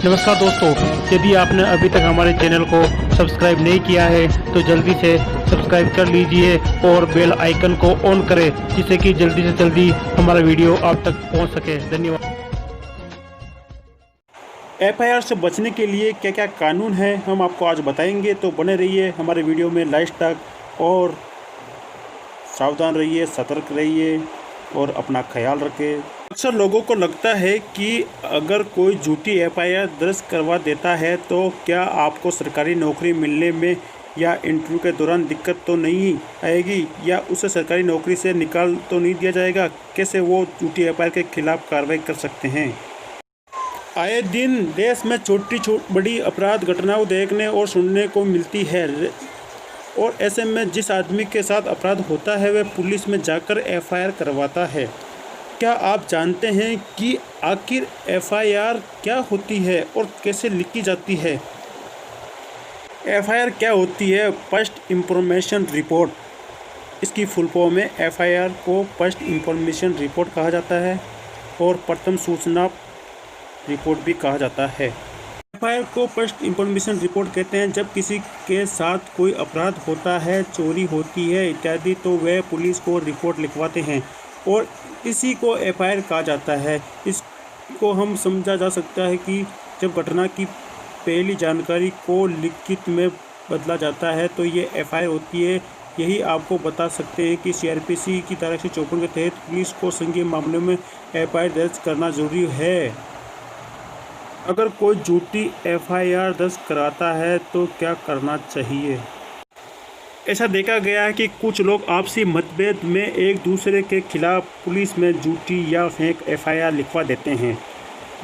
नमस्कार दोस्तों, यदि आपने अभी तक हमारे चैनल को सब्सक्राइब नहीं किया है तो जल्दी से सब्सक्राइब कर लीजिए और बेल आइकन को ऑन करें जिससे कि जल्दी से जल्दी हमारा वीडियो आप तक पहुंच सके। धन्यवाद। एफआईआर से बचने के लिए क्या क्या कानून है हम आपको आज बताएंगे, तो बने रहिए हमारे वीडियो में लास्ट तक और सावधान रहिए, सतर्क रहिए और अपना ख्याल रखें। अक्सर लोगों को लगता है कि अगर कोई झूठी एफआईआर दर्ज करवा देता है तो क्या आपको सरकारी नौकरी मिलने में या इंटरव्यू के दौरान दिक्कत तो नहीं आएगी या उसे सरकारी नौकरी से निकाल तो नहीं दिया जाएगा। कैसे वो झूठी एफआईआर के खिलाफ कार्रवाई कर सकते हैं। आए दिन देश में छोटी बड़ी अपराध घटनाओं देखने और सुनने को मिलती है और ऐसे में जिस आदमी के साथ अपराध होता है वह पुलिस में जाकर एफआईआर करवाता है। क्या आप जानते हैं कि आखिर एफआईआर क्या होती है और कैसे लिखी जाती है। एफआईआर क्या होती है? First information report. इसकी फुल फॉर्म में एफआईआर को फर्स्ट इंफॉर्मेशन रिपोर्ट कहा जाता है और प्रथम सूचना रिपोर्ट भी कहा जाता है। एफआईआर को फर्स्ट इंफॉर्मेशन रिपोर्ट कहते हैं जब किसी के साथ कोई अपराध होता है, चोरी होती है इत्यादि, तो वह पुलिस को रिपोर्ट लिखवाते हैं और इसी को एफआईआर कहा जाता है। इसको हम समझा जा सकता है कि जब घटना की पहली जानकारी को लिखित में बदला जाता है तो ये एफआईआर होती है। यही आपको बता सकते हैं कि सीआरपीसी की धारा 154 के तहत पुलिस को संज्ञेय मामलों में एफआईआर दर्ज करना जरूरी है। अगर कोई झूठी एफआईआर दर्ज कराता है तो क्या करना चाहिए। ऐसा देखा गया है कि कुछ लोग आपसी मतभेद में एक दूसरे के खिलाफ पुलिस में झूठी या फेक एफआईआर लिखवा देते हैं।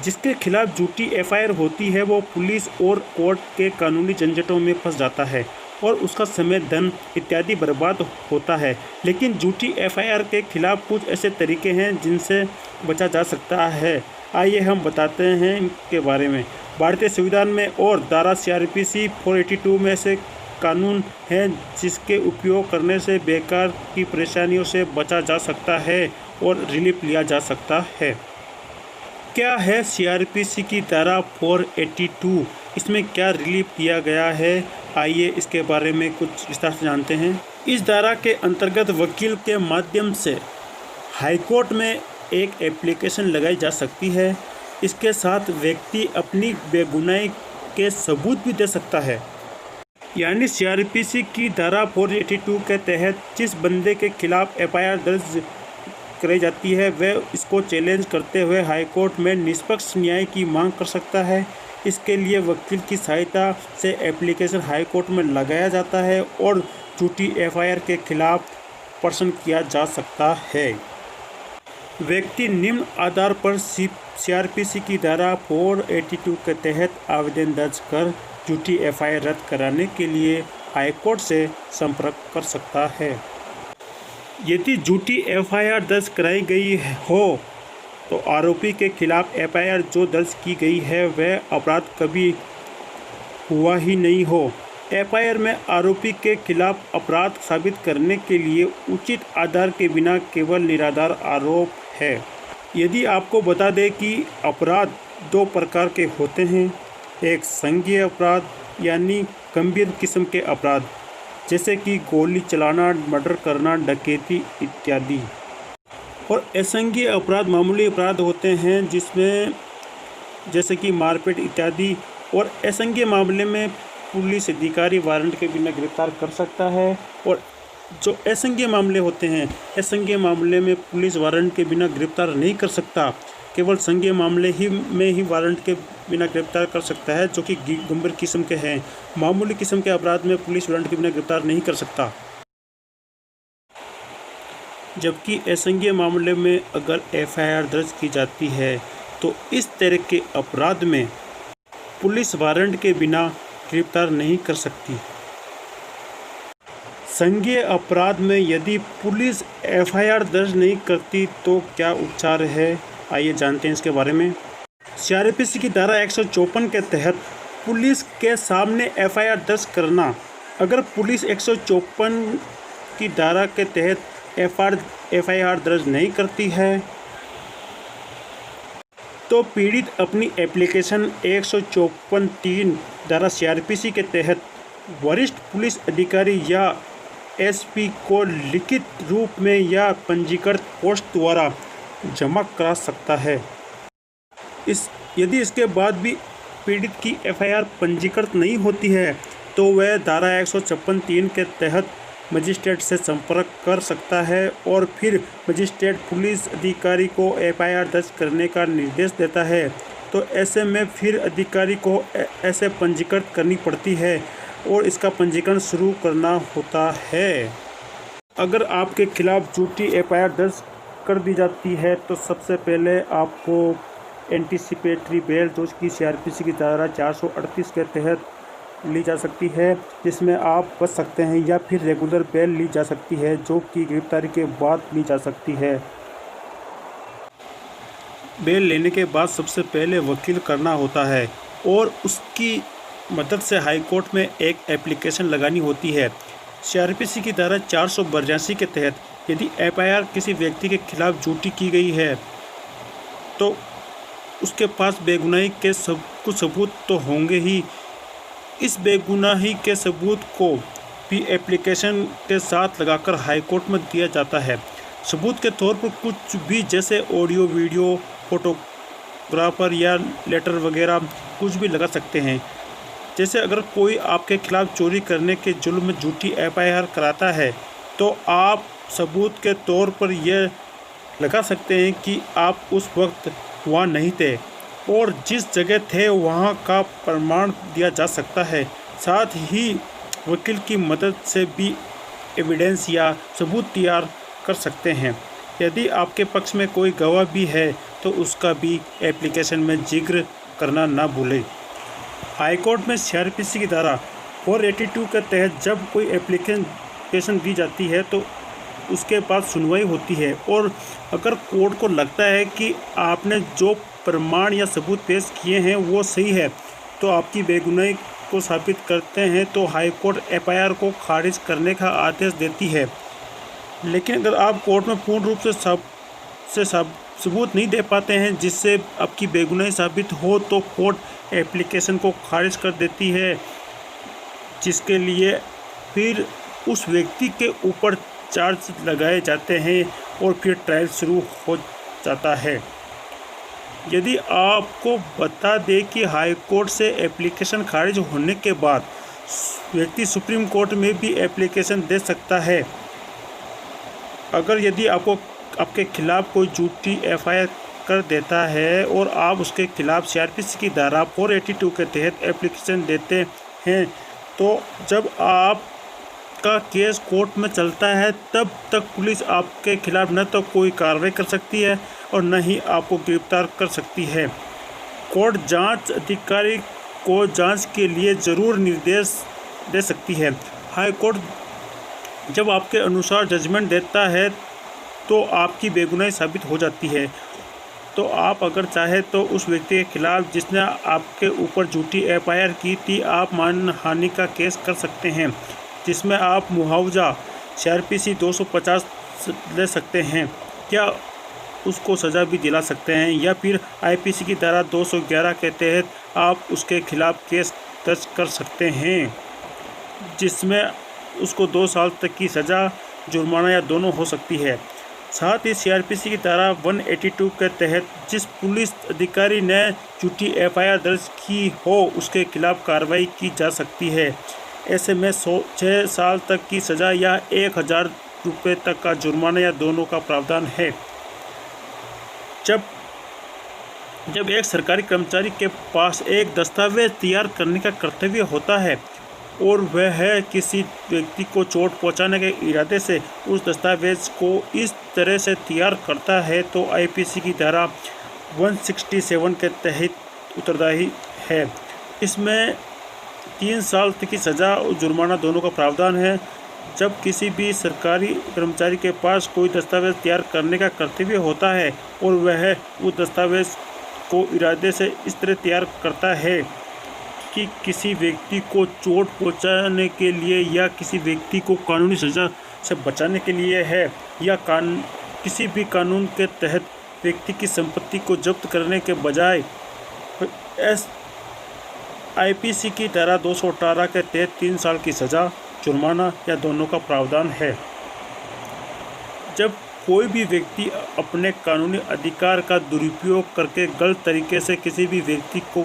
जिसके खिलाफ झूठी एफआईआर होती है वो पुलिस और कोर्ट के कानूनी झंझटों में फंस जाता है और उसका समय, धन इत्यादि बर्बाद होता है। लेकिन झूठी एफआईआर के खिलाफ कुछ ऐसे तरीके हैं जिनसे बचा जा सकता है। आइए हम बताते हैं इनके बारे में। भारतीय संविधान में और धारा सीआरपीसी 482 में से कानून है जिसके उपयोग करने से बेकार की परेशानियों से बचा जा सकता है और रिलीफ लिया जा सकता है। क्या है सीआरपीसी की धारा 482? इसमें क्या रिलीफ दिया गया है, आइए इसके बारे में कुछ विस्तार से जानते हैं। इस धारा के अंतर्गत वकील के माध्यम से हाईकोर्ट में एक एप्लीकेशन लगाई जा सकती है। इसके साथ व्यक्ति अपनी बेगुनाही के सबूत भी दे सकता है। यानी सीआरपीसी की धारा 482 के तहत जिस बंदे के खिलाफ एफआईआर दर्ज कराई जाती है वह इसको चैलेंज करते हुए हाईकोर्ट में निष्पक्ष न्याय की मांग कर सकता है। इसके लिए वकील की सहायता से एप्लीकेशन हाईकोर्ट में लगाया जाता है और झूठी एफआईआर के खिलाफ प्रश्न किया जा सकता है। व्यक्ति निम्न आधार पर सीआरपीसी की धारा 482 के तहत आवेदन दर्ज कर झूठी एफआईआर रद्द कराने के लिए हाईकोर्ट से संपर्क कर सकता है। यदि झूठी एफआईआर दर्ज कराई गई हो तो आरोपी के खिलाफ एफआईआर जो दर्ज की गई है वह अपराध कभी हुआ ही नहीं हो। एफआईआर में आरोपी के खिलाफ अपराध साबित करने के लिए उचित आधार के बिना केवल निराधार आरोप है। यदि आपको बता दें कि अपराध दो प्रकार के होते हैं, एक संज्ञेय अपराध यानी गंभीर किस्म के अपराध जैसे कि गोली चलाना, मर्डर करना, डकैती इत्यादि, और असंज्ञेय अपराध मामूली अपराध होते हैं जिसमें जैसे कि मारपीट इत्यादि। और असंज्ञेय मामले में पुलिस अधिकारी वारंट के बिना गिरफ्तार कर सकता है और जो असंज्ञेय मामले होते हैं, असंज्ञेय मामले में पुलिस वारंट के बिना गिरफ्तार नहीं कर सकता, केवल संज्ञेय मामले में ही वारंट के बिना गिरफ्तार कर सकता है जो कि गंभीर किस्म के हैं। मामूली किस्म के अपराध में पुलिस वारंट के बिना गिरफ्तार नहीं कर सकता। जबकि असंज्ञेय मामले में अगर एफआईआर दर्ज की जाती है तो इस तरह के अपराध में पुलिस वारंट के बिना गिरफ्तार नहीं कर सकती। संज्ञेय अपराध में यदि पुलिस एफआईआर दर्ज नहीं करती तो क्या उपचार है, आइए जानते हैं इसके बारे में। सीआरपीसी की धारा 154 के तहत पुलिस के सामने एफआईआर दर्ज करना। अगर पुलिस 154 की धारा के तहत एफआईआर दर्ज नहीं करती है तो पीड़ित अपनी एप्लीकेशन 154(3) धारा CRPC के तहत वरिष्ठ पुलिस अधिकारी या SP को लिखित रूप में या पंजीकृत पोस्ट द्वारा जमा करा सकता है। यदि इसके बाद भी पीड़ित की FIR पंजीकृत नहीं होती है तो वह धारा 156(3) के तहत मजिस्ट्रेट से संपर्क कर सकता है और फिर मजिस्ट्रेट पुलिस अधिकारी को FIR दर्ज करने का निर्देश देता है। तो ऐसे में फिर अधिकारी को ऐसे पंजीकृत करनी पड़ती है और इसका पंजीकरण शुरू करना होता है। अगर आपके खिलाफ झूठी FIR दर्ज कर दी जाती है तो सबसे पहले आपको एंटीसिपेटरी बेल जो कि CRPC की धारा 438 के तहत ली जा सकती है, जिसमें आप बच सकते हैं, या फिर रेगुलर बेल ली जा सकती है जो कि गिरफ्तारी के बाद ली जा सकती है। बेल लेने के बाद सबसे पहले वकील करना होता है और उसकी मदद से हाई कोर्ट में एक एप्लीकेशन लगानी होती है। CRPC की धारा 482 के तहत यदि FIR किसी व्यक्ति के खिलाफ झूठी की गई है तो उसके पास बेगुनाही के कुछ सबूत तो होंगे ही। इस बेगुनाही के सबूत को भी एप्लीकेशन के साथ लगाकर हाई कोर्ट में दिया जाता है। सबूत के तौर पर कुछ भी जैसे ऑडियो, वीडियो, फोटोग्राफर या लेटर वगैरह कुछ भी लगा सकते हैं। जैसे अगर कोई आपके खिलाफ चोरी करने के जुर्म में झूठी FIR कराता है तो आप सबूत के तौर पर यह लगा सकते हैं कि आप उस वक्त वहाँ नहीं थे और जिस जगह थे वहाँ का प्रमाण दिया जा सकता है। साथ ही वकील की मदद से भी एविडेंस या सबूत तैयार कर सकते हैं। यदि आपके पक्ष में कोई गवाह भी है तो उसका भी एप्लीकेशन में जिक्र करना ना भूलें। हाई कोर्ट में CRPC की धारा 482 के तहत जब कोई एप्लीकेशन दी जाती है तो उसके बाद सुनवाई होती है और अगर कोर्ट को लगता है कि आपने जो प्रमाण या सबूत पेश किए हैं वो सही है तो आपकी बेगुनाही को साबित करते हैं तो हाई कोर्ट FIR को खारिज करने का आदेश देती है। लेकिन अगर आप कोर्ट में पूर्ण रूप से सबूत नहीं दे पाते हैं जिससे आपकी बेगुनाही साबित हो तो कोर्ट एप्लीकेशन को खारिज कर देती है, जिसके लिए फिर उस व्यक्ति के ऊपर चार्ज लगाए जाते हैं और फिर ट्रायल शुरू हो जाता है। यदि आपको बता दें कि हाई कोर्ट से एप्लीकेशन खारिज होने के बाद व्यक्ति सुप्रीम कोर्ट में भी एप्लीकेशन दे सकता है। अगर यदि आपके खिलाफ कोई झूठी FIR कर देता है और आप उसके खिलाफ CRPC की धारा 482 के तहत एप्लीकेशन देते हैं तो जब आपका केस कोर्ट में चलता है तब तक पुलिस आपके खिलाफ न तो कोई कार्रवाई कर सकती है और न ही आपको गिरफ्तार कर सकती है। कोर्ट जांच अधिकारी को जांच के लिए ज़रूर निर्देश दे सकती है। हाई कोर्ट जब आपके अनुसार जजमेंट देता है तो आपकी बेगुनाही साबित हो जाती है। तो आप अगर चाहे तो उस व्यक्ति के खिलाफ जिसने आपके ऊपर झूठी FIR की थी आप मानहानि का केस कर सकते हैं, जिसमें आप मुआवजा CRPC 250 ले सकते हैं या उसको सज़ा भी दिला सकते हैं, या फिर IPC की धारा 211 के तहत आप उसके खिलाफ केस दर्ज कर सकते हैं जिसमें उसको 2 साल तक की सज़ा, जुर्माना या दोनों हो सकती है। साथ ही CRPC की धारा 182 के तहत जिस पुलिस अधिकारी ने झूठी FIR दर्ज की हो उसके खिलाफ कार्रवाई की जा सकती है। ऐसे में 6 साल तक की सज़ा या 1000 रुपये तक का जुर्माना या दोनों का प्रावधान है। जब एक सरकारी कर्मचारी के पास एक दस्तावेज तैयार करने का कर्तव्य होता है और वह किसी व्यक्ति को चोट पहुंचाने के इरादे से उस दस्तावेज को इस तरह से तैयार करता है तो IPC की धारा 167 के तहत उत्तरदायी है। इसमें 3 साल तक की सज़ा और जुर्माना दोनों का प्रावधान है। जब किसी भी सरकारी कर्मचारी के पास कोई दस्तावेज तैयार करने का कर्तव्य होता है और वह उस दस्तावेज को इरादे से इस तरह तैयार करता है कि किसी व्यक्ति को चोट पहुंचाने के लिए या किसी व्यक्ति को कानूनी सज़ा से बचाने के लिए है या किसी भी कानून के तहत व्यक्ति की संपत्ति को जब्त करने के बजाय आईपीसी की धारा 218 के तहत 3 साल की सज़ा, जुर्माना या दोनों का प्रावधान है। जब कोई भी व्यक्ति अपने कानूनी अधिकार का दुरुपयोग करके गलत तरीके से किसी भी व्यक्ति को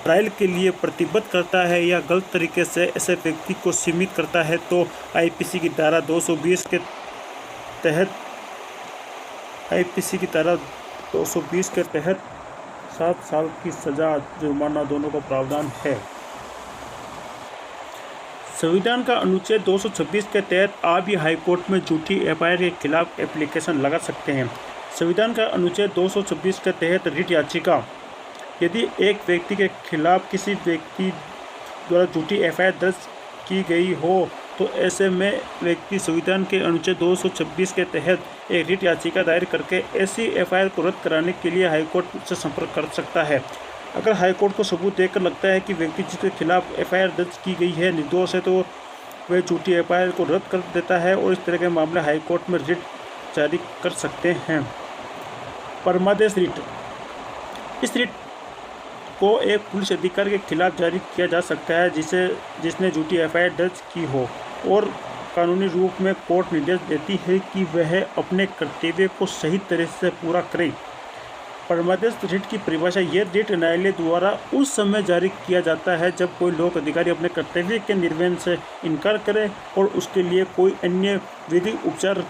ट्रायल के लिए प्रतिबद्ध करता है या गलत तरीके से ऐसे व्यक्ति को सीमित करता है तो आईपीसी की धारा 220 के तहत 7 साल की सज़ा, जुर्माना दोनों का प्रावधान है। संविधान का अनुच्छेद 226 के तहत आप भी हाईकोर्ट में झूठी एफआईआर के खिलाफ एप्लीकेशन लगा सकते हैं। संविधान का अनुच्छेद 226 के तहत रिट याचिका, यदि एक व्यक्ति के खिलाफ किसी व्यक्ति द्वारा झूठी एफआईआर दर्ज की गई हो तो ऐसे में व्यक्ति संविधान के अनुच्छेद 226 के तहत एक रिट याचिका दायर करके ऐसी एफआईआर को रद्द कराने के लिए हाईकोर्ट से संपर्क कर सकता है। अगर हाईकोर्ट को सबूत देखकर लगता है कि व्यक्ति जिसके खिलाफ एफआईआर दर्ज की गई है निर्दोष है तो वह झूठी एफआईआर को रद्द कर देता है और इस तरह के मामले हाईकोर्ट में रिट जारी कर सकते हैं। परमादेश रिट, इस रिट को एक पुलिस अधिकारी के खिलाफ जारी किया जा सकता है जिसने झूठी एफआईआर दर्ज की हो और कानूनी रूप में कोर्ट निर्देश देती है कि वह अपने कर्तव्य को सही तरह से पूरा करे। परमादेश रिट की परिभाषा, यह रिट न्यायालय द्वारा उस समय जारी किया जाता है जब कोई लोक अधिकारी अपने कर्तव्य के निर्वहन से इनकार करे और उसके लिए कोई अन्य विधिक उपचार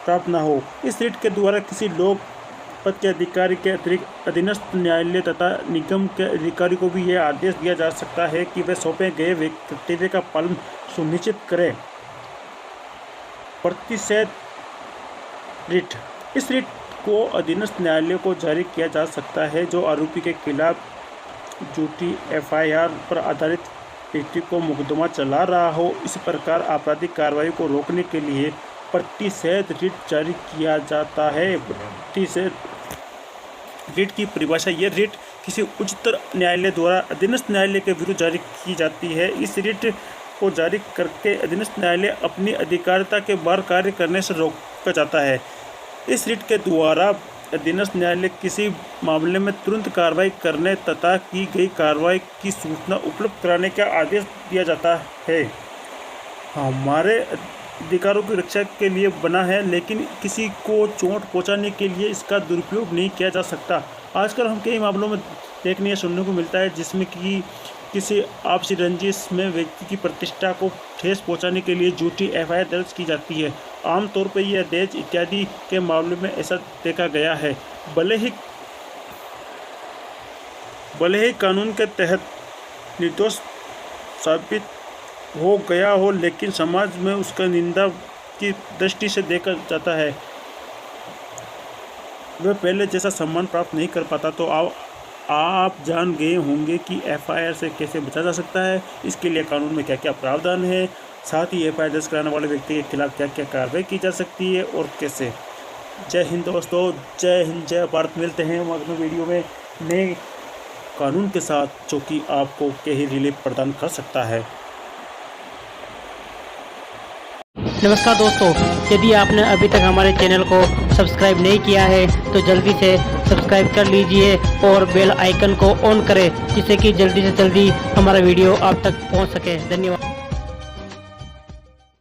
प्राप्त न हो। इस रिट के द्वारा किसी लोक पद के अधिकारी के अतिरिक्त अधीनस्थ न्यायालय तथा निगम के अधिकारी को भी यह आदेश दिया जा सकता है कि वे सौंपे गए कर्तव्य का पालन सुनिश्चित करें। प्रतिषेध रिट, इस रिट को अधीनस्थ न्यायालय को जारी किया जा सकता है जो आरोपी के खिलाफ झूठी एफआईआर पर आधारित व्यक्ति को मुकदमा चला रहा हो। इस प्रकार आपराधिक कार्रवाई को रोकने के लिए प्रतिषेध रिट जारी किया जाता है। प्रतिषेध रिट की परिभाषा, यह रिट किसी उच्चतर न्यायालय द्वारा अधीनस्थ न्यायालय के विरुद्ध जारी की जाती है। इस रिट को जारी करके अधीनस्थ न्यायालय अपनी अधिकारिता के बाहर कार्य करने से रोका जाता है। इस रिट के द्वारा अधीनस्थ न्यायालय किसी मामले में तुरंत कार्रवाई करने तथा की गई कार्रवाई की सूचना उपलब्ध कराने का आदेश दिया जाता है। हमारे अधिकारों की रक्षा के लिए बना है लेकिन किसी को चोट पहुंचाने के लिए इसका दुरुपयोग नहीं किया जा सकता। आजकल हम कई मामलों में देखने या सुनने को मिलता है जिसमें कि किसी आपसी रंजिश में व्यक्ति की प्रतिष्ठा को ठेस पहुंचाने के लिए झूठी एफआईआर दर्ज की जाती है। आमतौर पर यह दहेज इत्यादि के मामले में ऐसा देखा गया है। भले ही कानून के तहत निर्दोष साबित हो गया हो लेकिन समाज में उसका निंदा की दृष्टि से देखा जाता है, वह पहले जैसा सम्मान प्राप्त नहीं कर पाता। तो आप जान गए होंगे कि एफआईआर से कैसे बचा जा सकता है, इसके लिए कानून में क्या क्या प्रावधान है, साथ ही एफआईआर दर्ज कराने वाले व्यक्ति के खिलाफ क्या क्या कार्रवाई की जा सकती है और कैसे। जय हिंद दोस्तों, जय हिंद, जय भारत। मिलते हैं हम अगले वीडियो में नए कानून के साथ जो कि आपको कई रिलीफ प्रदान कर सकता है। नमस्कार दोस्तों, यदि आपने अभी तक हमारे चैनल को सब्सक्राइब नहीं किया है तो जल्दी से सब्सक्राइब कर लीजिए और बेल आइकन को ऑन करें जिससे कि जल्दी से जल्दी हमारा वीडियो आप तक पहुंच सके। धन्यवाद।